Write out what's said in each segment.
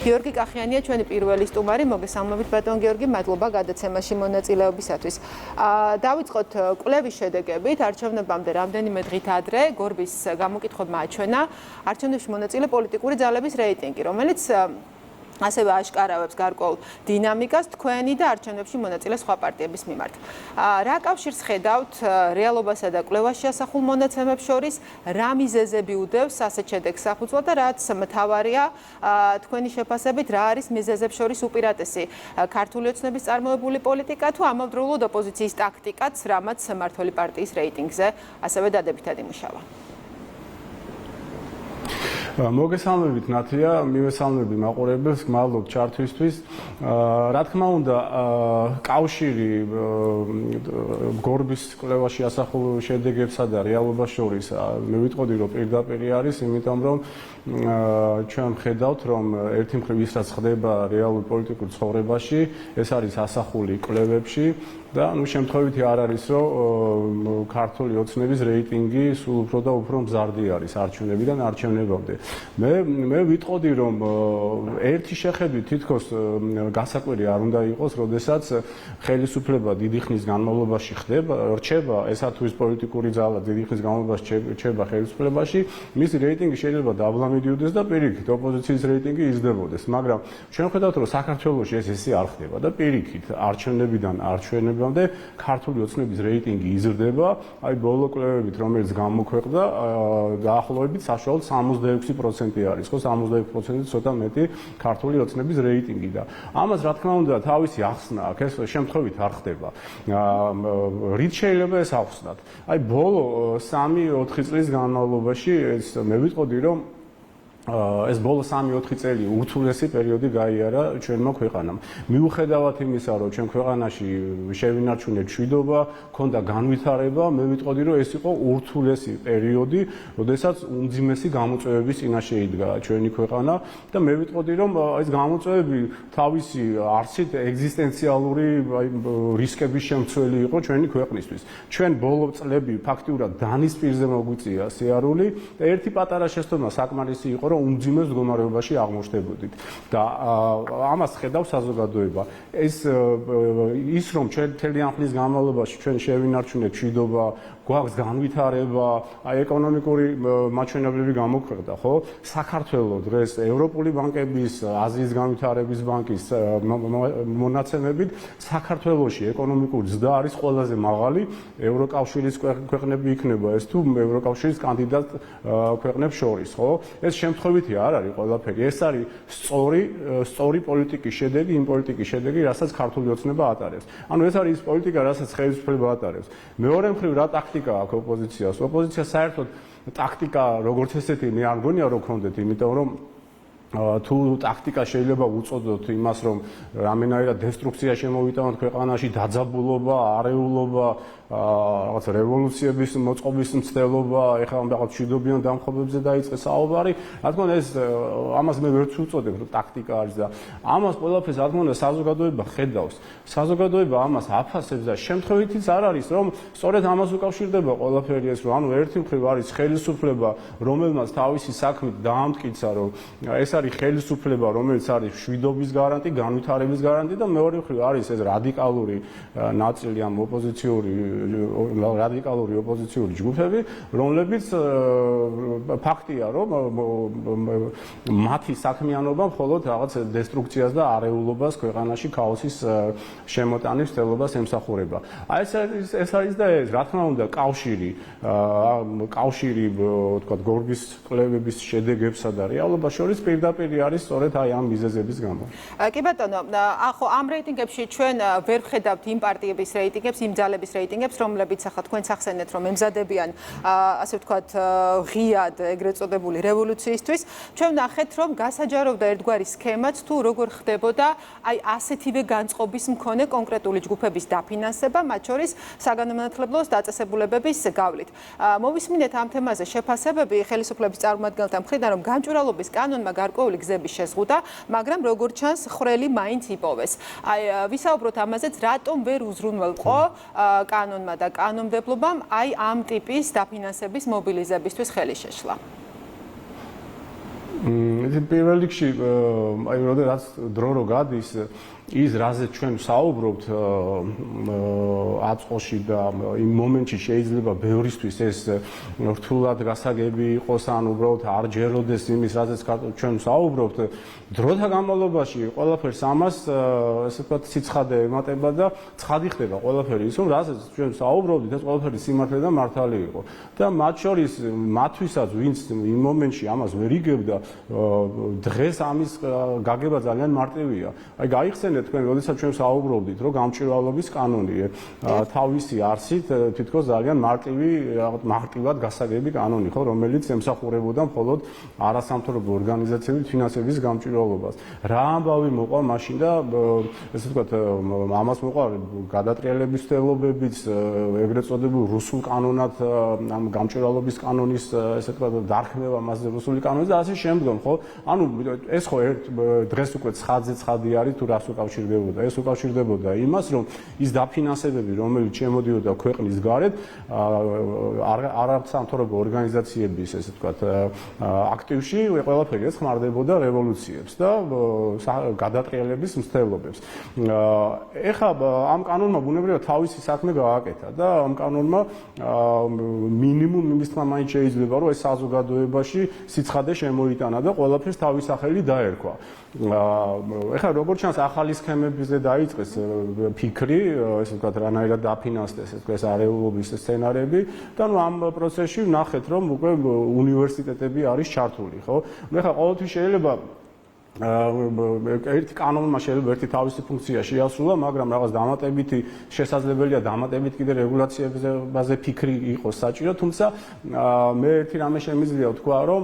გიორგი კახიანია ჩვენი პირველი სტუმარი, მოგესალმებით ბატონ გიორგი, მადლობა გადაცემაში მონაწილეობისათვის. დავიწყოთ კვლევის შედეგებით, არჩევნებამდე რამდენიმე დღით ადრე გორბის გამოკითხვებმა აჩვენა არჩევნებში მონაწილე პოლიტიკური ძალების რეიტინგი, რომელიც ასევე აშკარავებს გარკვეულ დინამიკას თქვენი და არჩევნებში მონაწილე სხვა პარტიების მიმართ. რა კავშირს ხედავთ რეალობასა და კვლევაში ასახულ მონაცემებს შორის, რა მიზეზები უდევს ასეთ შედეგს საფუძვლად და რაც მთავარია თქვენი შეფასებით, რა არის მიზეზებს შორის უპირატესი ქართული ოცნების წარმოებული პოლიტიკა თუ ამავდროულად ოპოზიციის ტაქტიკაც, რამაც მმართველი პარტიის რეიტინგზე ასევე დადებითად იმუშავა. მოგესალმებით ნათია, მივესალმები მაყურებელს, გმადლობთ ჩართვისთვის. რა თქმა უნდა, კავშირი გორბის კვლევაში ასახულ შედეგებსა და რეალობას შორის მე ვიტყოდი, რომ პირდაპირი არის, იმიტომ რომ ჩვენ ვხედავთ, რომ ერთი მხრივ ის რაც ხდება რეალურ პოლიტიკურ ცხოვრებაში, ეს არის ასახული კვლევებში და შემთხვევითი არ არის, რომ ქართული ოცნების რეიტინგი სულ უფრო და უფრო მზარდი არის არჩევნებიდან არჩევნებამდე. მე ვიტყოდი, რომ ერთი შეხედვით თითქოს გასაკვირი არ უნდა იყოს, როდესაც ხელისუფლება დიდი ხნის განმავლობაში რჩება, ესა თუ ის პოლიტიკური ძალა დიდი ხნის განმავლობაში რჩება ხელისუფლებაში, მისი რეიტინგი შეიძლება დაბლა მიდიოდეს და პირიქით ოპოზიციის რეიტინგი იზრდებოდეს, მაგრამ ჩვენ ხედავთ, რომ საქართველოში ესე არ ხდება და პირიქით არჩევნებიდან არჩევნებამდე ქართული ოცნების რეიტინგი იზრდება, აი ბოლო კვლევებით, რომელიც გამოქვეყნდა, დაახლოებით საშუალოდ 66% არის, ხო, 66% ცოტა მეტი ქართული ოცნების რეიტინგი და ამას რა თქმა უნდა თავისი ახსნა აქვს, ეს შემთხვევით არ ხდება. რით შეიძლება ეს ახსნათ? აი ბოლო 3-4 წლის განმავლობაში მე ვიტყოდი, რომ ეს ბოლო 3-4 წელი ურთულესი პერიოდი გაიარა ჩვენმა ქვეყანამ. მიუხედავად იმისა, რომ ჩვენ ქვეყანაში შევინარჩუნეთ მშვიდობა, ქონდა განვითარება, მე ვიტყოდი, რომ ეს იყო ურთულესი პერიოდი, როდესაც უმძიმესი გამოწვევების წინაშე იდგა ჩვენი ქვეყანა და მე ვიტყოდი, რომ ეს გამოწვევები თავისი არსით ეგზისტენციალური რისკების შემცველი იყო ჩვენი ქვეყნისთვის. ჩვენ ბოლო წლები ფაქტიურად დანის პირზე მოგვიწია სიარული და ერთი პატარა შეცდომა საკმარისი იყო, უმძიმეს მდგომარეობაში აღმოჩნდებოდით და ამას ხედავს საზოგადოება. ის რომ ჩვენ მთლიან ხნის განმავლობაში ჩვენ შევინარჩუნეთ მშვიდობა, გვაქვს განვითარება, აი ეკონომიკური მაჩვენებლები გამოქვეყნდა, ხო? საქართველოს დღეს ევროპული ბანკების, აზიის განვითარების ბანკის მონაცემებით საქართველოში ეკონომიკური ზრდა არის ყველაზე მაღალი ევროკავშირის ქვეყნები იქნება ეს თუ ევროკავშირის კანდიდატ ქვეყნებს შორის, ხო? ეს შემთხვევითი არ არის ყველაფერი. ეს არის სწორი პოლიტიკის შედეგი, იმ პოლიტიკის შედეგი, რასაც ქართული ოცნება ატარებს. ანუ ეს არის ის პოლიტიკა, რასაც ხელისუფლება ატარებს. მეორე მხრივ რა ტაქტიკა აქვს ოპოზიციას? ოპოზიცია საერთოდ ტაქტიკა როგორც ესეთი მე არ მგონია რომ ქონდეთ, იმიტომ რომ თუ ტაქტიკა შეიძლება უწოდოთ იმას, რომ რამენაირად დესტრუქცია შემოვიტანოთ ქვეყანაში, დაძაბულობა, არეულობა, რაღაც რევოლუციების მოწყობის მცდელობა, ეხლა რაღაც მშვიდობიან დამხობებზე დაიწყეს საუბარი. რა თქმა უნდა, ამას მე ვერც უწოდებ, რომ ტაქტიკა არის და ამას ყველაფერს რა თქმა უნდა საზოგადოება ხედავს. საზოგადოება ამას აფასებს და შემთხვევითიც არ არის, რომ სწორედ ამას უკავშირდება ყველაფერი ეს, რომ ანუ ერთი მხრივ არის ხელისუფლება, რომელმაც თავისი საქმით დაამტკიცა, რომ ეს არის ხელისუფლება, რომელიც არის მშვიდობის გარანტი, განვითარების გარანტი და მეორე მხრივ არის ეს რადიკალური ნაწილი ამ რადიკალური ოპოზიციური ჯგუფები, რომლებიც ფაქტია, რომ მათი საქმიანობა მხოლოდ რაღაც დესტრუქციას და არეულობას ქვეყანაში ქაოსის შემოტანის ცდილობას ემსახურება. აი ეს არის და ეს, რა თქმა უნდა, კავშირი, თქვა, გორბის კვლევების შედეგებსა და რეალობას შორის პირდაპირი არის სწორედ აი ამ მიზეზების გამო. კი ბატონო, ხო ამ რეიტინგებში ჩვენ ვერ ვხედავთ იმ პარტიების რეიტინგებს, იმ ძალების რეიტინგებს, რომლებიც ახლა თქვენც ახსენეთ, რომ ემზადებიან ასე ვთქვათ ღიად ეგრეთ წოდებული რევოლუციისთვის. ჩვენ ვნახეთ, რომ გასაჯაროვდა ერთგვარი სქემაც თუ როგორ ხდებოდა აი ასეთივე განწყობის მქონე კონკრეტული ჯგუფების დაფინანსება, მათ შორის საგანმანათლებლო დაწესებულებების გავლით. მოვისმინეთ ამ თემაზე შეფასებები ხელისუფლების წარმომადგენელთა მხრიდან, რომ გამჭვირვალობის კანონმა გარკვეული გზები შეზღუდა, მაგრამ როგორც ჩანს, ხვრელი მაინც იპოვეს. აი ვისაუბროთ ამაზეც, რატომ ვერ უზრუნველყო კანონმა და კანონმდებლობამ აი ამ ტიპის დაფინანსების მობილიზებისთვის ხელი შეშლა. პირველ რიგში აი როდესაც დრო რო გადის ის რაზეც ჩვენ საუბრობთ აწყოში და იმ მომენტში შეიძლება ბევრისთვის ეს რთულად გასაგები იყოს ან უბრალოდ არ ჯეროდეს იმის რაზეც ჩვენ საუბრობთ დროთა განმავლობაში ყველაფერს ამას ესე ვთქვათ სიცხადე ემატება და ცხადი ხდება ყველაფერი ის რომ რაზეც ჩვენ საუბრობთ ეს ყველაფერი სიმართლე და მართალი იყო და მათ შორის მათთვისაც ვინც იმ მომენტში ამას ვერ იგებდა დღეს ამის გაგება ძალიან მარტივია აი გაიხსენეთ თქვენ როდესაც ჩვენ საუბრობდით რომ გამჭვირვალობის კანონი თავისი არსით თითქოს ძალიან მარტივად გასაგები კანონი ხო რომელიც ემსახურებოდა მხოლოდ არასამთავრობო ორგანიზაციების ფინანსების გამჭვირვალობას რა ამბავი მოყვა მაშინ და ესე ვთქვათ ამას მოყვა გადატრიალების ცდილობებიც ეგრეთ წოდებულ რუსულ კანონად ამ გამჭვირვალობის კანონის ესე ვთქვათ დარქმევა მასზე რუსული კანონის და ასე შემდგომ ხო ანუ ეს ხო დღეს უკვე ცხადზე არის თუ რას უკავშირდება ეს უკავშირდებოდა იმას რომ ის დაფინანსებები რომელიც შემოდიოდა ქვეყნის გარეთ არასამთავრობო ორგანიზაციების ესე ვთქვათ აქტივში ყველაფერი ეს ხმარდებოდა რევოლუციებს და გადატრიალების მცდელობებს ეხლა ამ კანონმა ბუნებრივად თავისი საქმე გააკეთა და ამ კანონმა მინიმუმ იმის თქმა მაინც შეიძლება რომ ეს საზოგადოებაში სიცხადე შემოიტანა და ყველაფერს თავის სახელი დაერქვა ეხლა როგორც ჩანს ახალი სქემებზე დაიწყეს ფიქრი, ესე ვთქვათ, რანაირად დაფინანსდეს ეს არეულობის სცენარები და ნუ ამ პროცესში ვნახეთ, რომ უკვე უნივერსიტეტები არის ჩართული, ხო? ნუ ეხლა ყოველთვის შეიძლება ერთი კანონმა შეიძლება ერთი თავისი ფუნქცია შეასრულა, მაგრამ რაღაც დამატებითი შესაძლებელია დამატებით კიდე რეგულაციებზე ფიქრი იყოს საჭირო, თუმცა მე ერთი რამე შემიძლია ვთქვა, რომ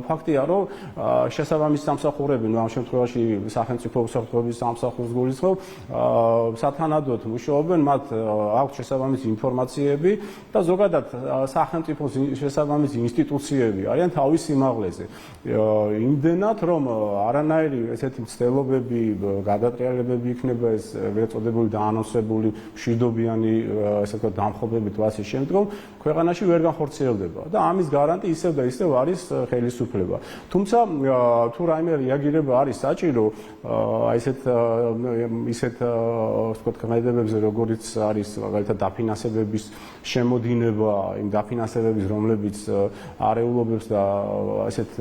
ფაქტია, რომ შესაბამისი სამსახურები, ნუ ამ შემთხვევაში სახელმწიფო უსაფრთხოების სამსახურს გულისხმობ, სათანადოდ მუშაობენ, მათ აქვთ შესაბამისი ინფორმაციები და ზოგადად სახელმწიფოს შესაბამისი ინსტიტუციები არიან თავის სიმაღლეზე. იმდენად, რომ არანაირი ესეთი მცდელობები, გადატრიალებები იქნება ეს ეგრეთ წოდებული დაანონსებული მშვიდობიანი ესე ვთქვათ დამხობებით ვასის შემდგომ ქვეყანაში ვერ განხორციელდება და ამის გარანტი ისევ და ისევ არის ხელისუფლება. თუმცა თუ რაიმე რეაგირება არის საჭირო აი ისეთ ვთქვათ ქმედებებზე როგორიც არის მაგალითად დაფინანსებების შემოდინება იმ დაფინანსებების რომლებიც არეულობებს და ესეთ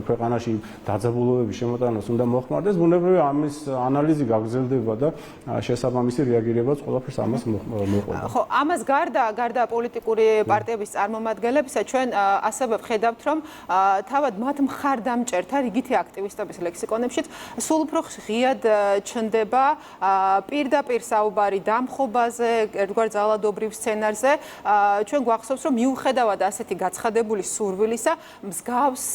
ქვეყანაში დაძაბულობების შემოტანას უნდა მოხმარდეს ბუნებრივია ამის ანალიზი გაგრძელდება და შესაბამისი რეაგირებაც ყველაფერს ამას მოყვება. ხო, ამას გარდა პოლიტიკური პარტიების წარმომადგენლებისა ჩვენ ასევე ვხედავთ რომ თავად მათ მხარდამჭერთა რიგითი აქტივისტების ლექსიკონებშიც სულ უფრო ღიად ჩნდება პირდაპირ საუბარი დამხობაზე, ერთგვარ ძალადობრივ სცენარზე. ჩვენ გვახსოვს რომ მიუხედავად ასეთი გაცხადებული სურვილისა, მსგავს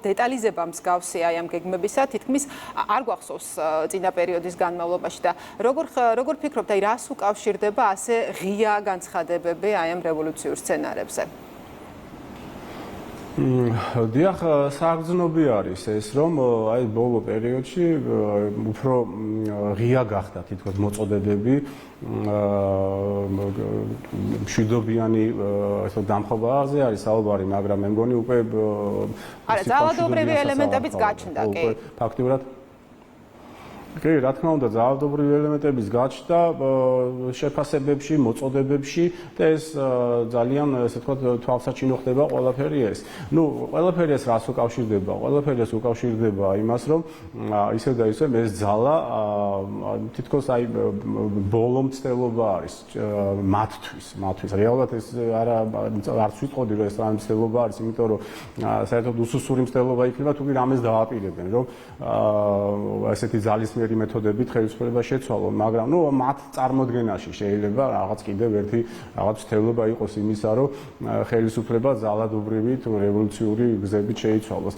დეტალიზება მსგავსი აი ამ გეგმებისა თითქმის არ გვახსოვს წინა პერიოდის განმავლობაში და როგორ ფიქრობთ, აი რას უკავშირდება ასე ღია განცხადებები აი ამ რევოლუციურ სცენარებზე? დიახ, საგრძნობი არის ეს, რომ აი ბოლო პერიოდში უფრო ღია გახდა თითქოს მოწოდებები მშვიდობიანი ესე დამხობაზე არის საუბარი, მაგრამ მე მგონი უკვე არა, ძალადობრივი ელემენტებიც გაჩნდა, კი. ფაქტიურად კი, რა თქმა უნდა, ძალადობრივი ელემენტების გაჩნდა შეფასებებში, მოწოდებებში და ეს ძალიან ესე ვთქვათ თვალსაჩინო ხდება ყველაფერი ეს. ნუ ყველაფერი ეს რას უკავშირდება? ყველაფერი ეს უკავშირდება იმას, რომ ისევ და ისევ ეს ძალა თითქოს აი ბოლო მცდელობა არის მათთვის. რეალურად ეს არც ვიტყოდი რომ ეს რა მცდელობა არის, იმიტომ რომ საერთოდ უსუსური მცდელობა იქნება თუ კი რამეს დააპირებენ, რომ ესეთი ძალის მეთოდებით ხელისუფლება შეცვალონ, მაგრამ ნუ მათ წარმოდგენაში შეიძლება რაღაც კიდევ ერთი რაღაც ცდელობა იყოს იმისა, რომ ხელისუფლება ძალადობრივი თუ რევოლუციური გზებით შეიცვალოს.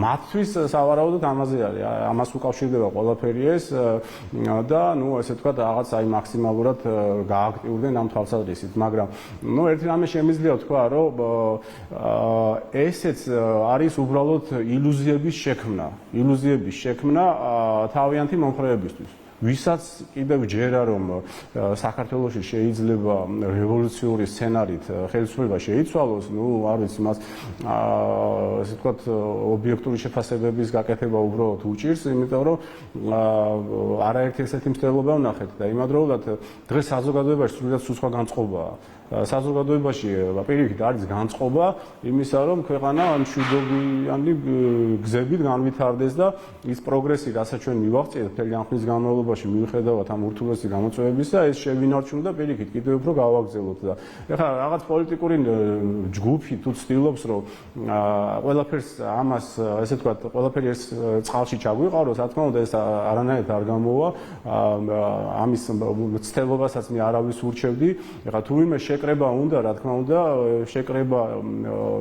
მათთვის სავარაუდოდ ამაზე არის, ამას უკავშირდება ყველაფერი ეს და ნუ ესე ვთქვათ რაღაც აი მაქსიმალურად გააქტიურდნენ ამ თვალსაზრისით, მაგრამ ნუ ერთი რამე შემიძლია ვთქვა, რომ ესეც არის უბრალოდ ილუზიების შექმნა თავიანთი მომხრეებისთვის. ვისაც კიდევ ჯერა რომ საქართველოში შეიძლება რევოლუციური სცენარით ხელისუფლება შეიცვალოს, არ ვიცი, მას ასე ვთქვათ, ობიექტური შეფასებების გაკეთება უბრალოდ უჭირს, იმიტომ რომ არაერთი ესეთი მცდელობა ვნახეთ და იმადროულად დღეს საზოგადოებაში სრულიად სხვა განწყობაა. საზოგადოებაში პირიქით არის განწყობა იმისა, რომ ქვეყანა მშვიდობიანი გზებით განვითარდეს და ის პროგრესი, რასაც ჩვენ მივაღწიეთ მთელი ამ ხნის განმავლობაში, მიუხედავად ამ ურთულესი გამოწვევებისა, ეს შევინარჩუნოთ და პირიქით კიდევ უფრო გავაგრძელოთ და ეხლა რაღაც პოლიტიკური ჯგუფი თუ ცდილობს, რომ ყველაფერს ამას, ესე ვთქვათ, ყველაფერი ეს წყალში ჩაგვიყაროს, რა თქმა უნდა, ეს არანაირად არ გამოვა. ამის მცდელობასაც მე არავის ურჩევდი. ეხლა თუ ვინმე შეკრება უნდა, რა თქმა უნდა, შეკრება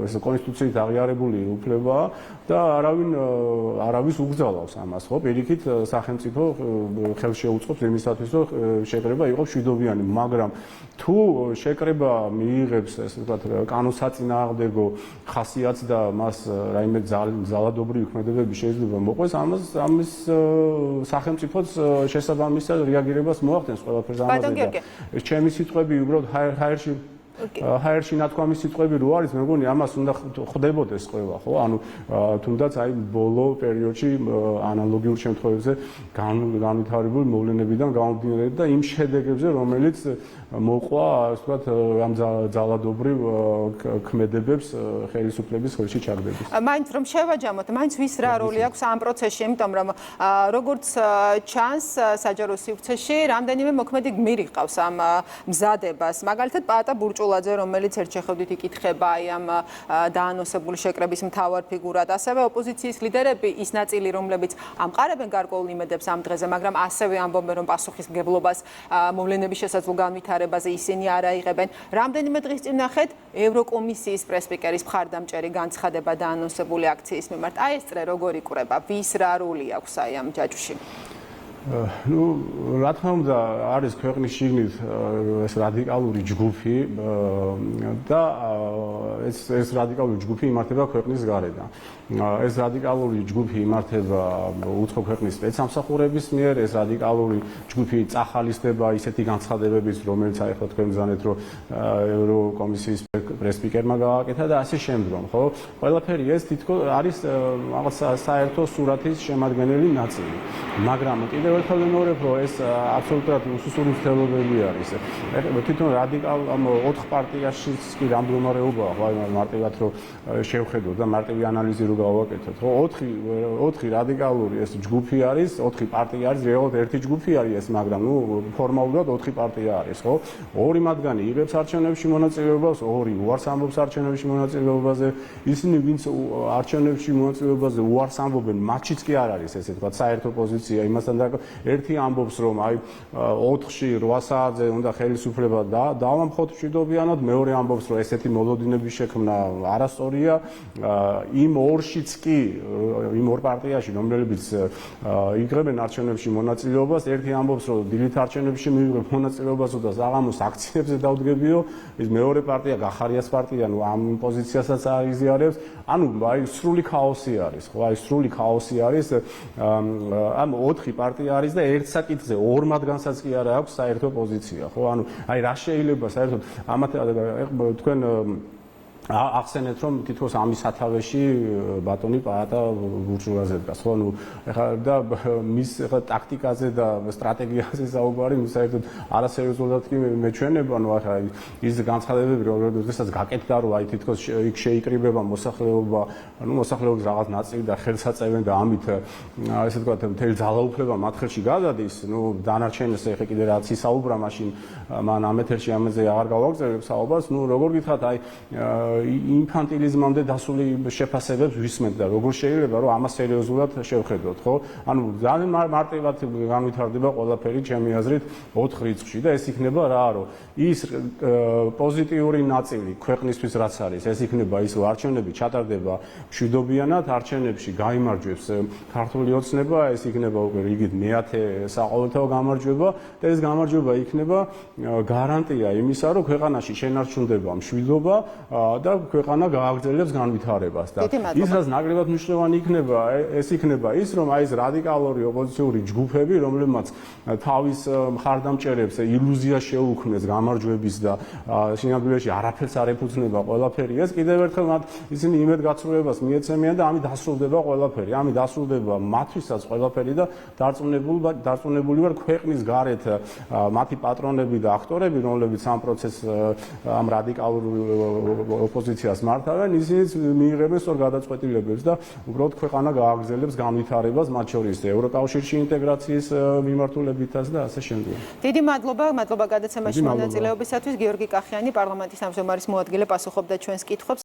ეს კონსტიტუციით აღიარებული უფლებაა და არავის უგზავნავს ამას, ხო? პირიქით სახელმწიფო ხელს შეუწყობს იმისათვის, რომ შეკრება იყოს მშვიდობიანი, მაგრამ თუ შეკრება მიიღებს, ესე ვთქვათ, კანონსაწინააღმდეგო ხასიათს და მას რაიმე ძალადობრივი ქმედებები შეიძლება მოყვეს, ამის სახელმწიფოც შესაბამისად რეაგირებას მოახდენს ყველაფერს ამაზე და ჩემი სიტყვები უბრალოდ ჰაერში ნათქვამის სიტყვები რო არის, მე მგონი ამას უნდა ხდებოდეს ყველა, ხო? ანუ თუნდაც აი ბოლო პერიოდში ანალოგიურ შემთხვევებზე განვითარებული მოვლენებიდან გამომდინარე და იმ შედეგებზე, რომელიც მოყვა, ასე ვთქვათ, ამ ძალადობრივ ქმედებებს ხელისუფლების ხელში ჩაგდების. მაინც რომ შევაჯამოთ, მაინც ვის რა როლი აქვს ამ პროცესში, იმიტომ რომ როგორც ჩანს საჯარო სივრცეში, რამდენიმე მოქმედი გმირი ყავს ამ მზადებას. მაგალითად, პაატა ბურჭულაძე, რომელიც ერჩეხევდით იკითხება აი ამ დაანონსებული შეკრების მთავარ ფიგურად, ასევე ოპოზიციის ლიდერები, ის ნაწილი, რომლებიც ამყარებენ გარკვეულ იმედებს ამ დღეზე, მაგრამ ასევე ამბობენ, რომ პასუხისმგებლობას მოვლენების შესაძლო განვითარებაზე ისინი არ აიღებენ. რამდენიმე დღის წინ ნახეთ ევროკომისიის პრესპიკერის მხარდამჭერი განცხადება დაანონსებული აქციის მიმართ. აი ეს წრე როგორ იკვრება, ვის რა როლი აქვს აი ამ ჯაჭვში? რა თქმა უნდა, არის ქვეყნის შიგნით ეს რადიკალური ჯგუფი და ეს რადიკალური ჯგუფი იმართება ქვეყნის გარედან. ეს რადიკალური ჯგუფი იმართება უცხო ქვეყნის სპეცსამსახურების მიერ, ეს რადიკალური ჯგუფი წახალისდება ისეთი განცხადებების, რომელიც აი ხო თქვენ გზანეთ, რომ ევროკომისიის პრესპიკერმა გააკეთა და ასე შემდგომ, ხო? ყველაფერი ეს თითქოს არის რაღაც საერთო სურათის შემადგენელი ნაწილი. მაგრამ კიდევ ერთხელ ვიმეორებ, რომ ეს აბსოლუტურად უსუსული მცდელობები არის. თვითონ რადიკალ ამ 4 პარტიაშიც კი რა მდგომარეობაა, ხო, მარტივად რომ შევხედოთ და მარტივი ანალიზი რომ გავაკეთოთ, ხო? 4 რადიკალური ეს ჯგუფი არის, 4 პარტია არის, რეალურად ერთი ჯგუფი არის ეს, მაგრამ ფორმალურად 4 პარტია არის, ხო? 2 მათგანი იღებს არჩევნებში მონაწილეობას, 2 უარს ამბობს არჩევნებში მონაწილეობაზე. ისინი, ვინც არჩევნებში მონაწილეობაზე უარს ამბობენ, მათშიც კი არ არის ესე თქვა საერთო პოზიცია იმასთან და ერთი ამბობს, რომ აი 4-ში 8 საათზე უნდა ხელისუფლება დავამხოთ მშვიდობიანად, მეორე ამბობს, რომ ესეთი მოლოდინების შექმნა არასწორია. იმ 2-შიც კი, იმ 2 პარტიაში, რომლებიც იღებენ არჩევნებში მონაწილეობას, ერთი ამბობს, რომ დილით არჩევნებში მიიღებ მონაწილეობას და საღამოს აქციებზე დავდგებიო, ის მეორე პარტია გახარიას პარტია, ამ პოზიციასაც აღიზიარებს. ანუ აი სრული ქაოსი არის, ხო? აი სრული ქაოსი არის. ამ 4 პარტია არის და ერთ საკითხზე 2 მათგანსაც კი არა აქვს საერთო პოზიცია, ხო? ანუ აი რა შეიძლება საერთოდ ამათ თქვენ ახსენეთ, რომ თითქოს ამის სათავეში ბატონი პაატა ბურჭულაძე დგას, ხო? ნუ ეხლა და მის ეხლა ტაქტიკაზე და სტრატეგიაზე საუბარი, საერთოდ არასერიოზულად კი მეჩვენება, ნუ ახლა ის განცხადებები, როდესაც გაკეთდა, რომ აი თითქოს იქ შეიკრიბება მოსახლეობა, ანუ მოსახლეობის რაღაც ნაწილი და ხელსაწევენ და ამით ესე ვთქვათ, მთელი ძალაუფლება მათ ხელში გადადის, ნუ დანარჩენს ეხლა კიდე რაც ისაუბრა, მაშინ მან ამ ეთერში ამაზე აღარ გავაგზავნებ საუბარს, ნუ როგორ გითხრათ, აი ინფანტილიზმამდე დასული შეფასებებს ვისმენთ და როგორ შეიძლება რომ ამას სერიოზულად შევხედოთ, ხო? ანუ ძალიან მარტივად განვითარდება ყველაფერი ჩემი აზრით 4 რიცხვში და ეს იქნება რა, რომ ის პოზიტიური ნაწილი ქვეყნისთვის რაც არის, ეს იქნება ის არჩევნები ჩატარდება მშვიდობიანად, არჩევნებში გაიმარჯვებს ქართული ოცნება, ეს იქნება უკვე რიგით მე-10 საყოველთაო გამარჯვება და ეს გამარჯვება იქნება გარანტია იმისა, რომ ქვეყანაში შენარჩუნდება მშვიდობა და ქვეყანა გააგრძელებს განვითარებას და დიდი მადლობა. ის რაც ნაკლებად მნიშვნელოვანი იქნება, ეს იქნება ის, რომ აი ეს რადიკალური ოპოზიციური ჯგუფები, რომლებმაც თავის მხარდამჭერებს ილუზია შეუქმნეს გამარჯვების და სინამდვილეში არაფერს არ ეფუძნება ყველაფერი, ეს კიდევ ერთხელ მათ ისინი იმედგაცრუებას მიეცემიან და ამით დასრულდება ყველაფერი. ამით დასრულდება მათთვისაც ყველაფერი და დარწმუნებული ვარ ქვეყნის გარეთ მათი პატრონები და აქტორები, რომლებიც ამ პროცესს ამ რადიკალურ ოპოზიციას მართავენ, ისინიც მიიღებენ სწორ გადაწყვეტილებებს და უბრალოდ ქვეყანა გააგრძელებს განვითარებას, მათ შორის ევროკავშირში ინტეგრაციის მიმართულებითაც და ასე შემდეგ. დიდი მადლობა გადაცემაში მონაწილეობისათვის. გიორგი კახიანი, პარლამენტის თავმჯდომარის მოადგილე, პასუხობდა ჩვენს კითხვებს.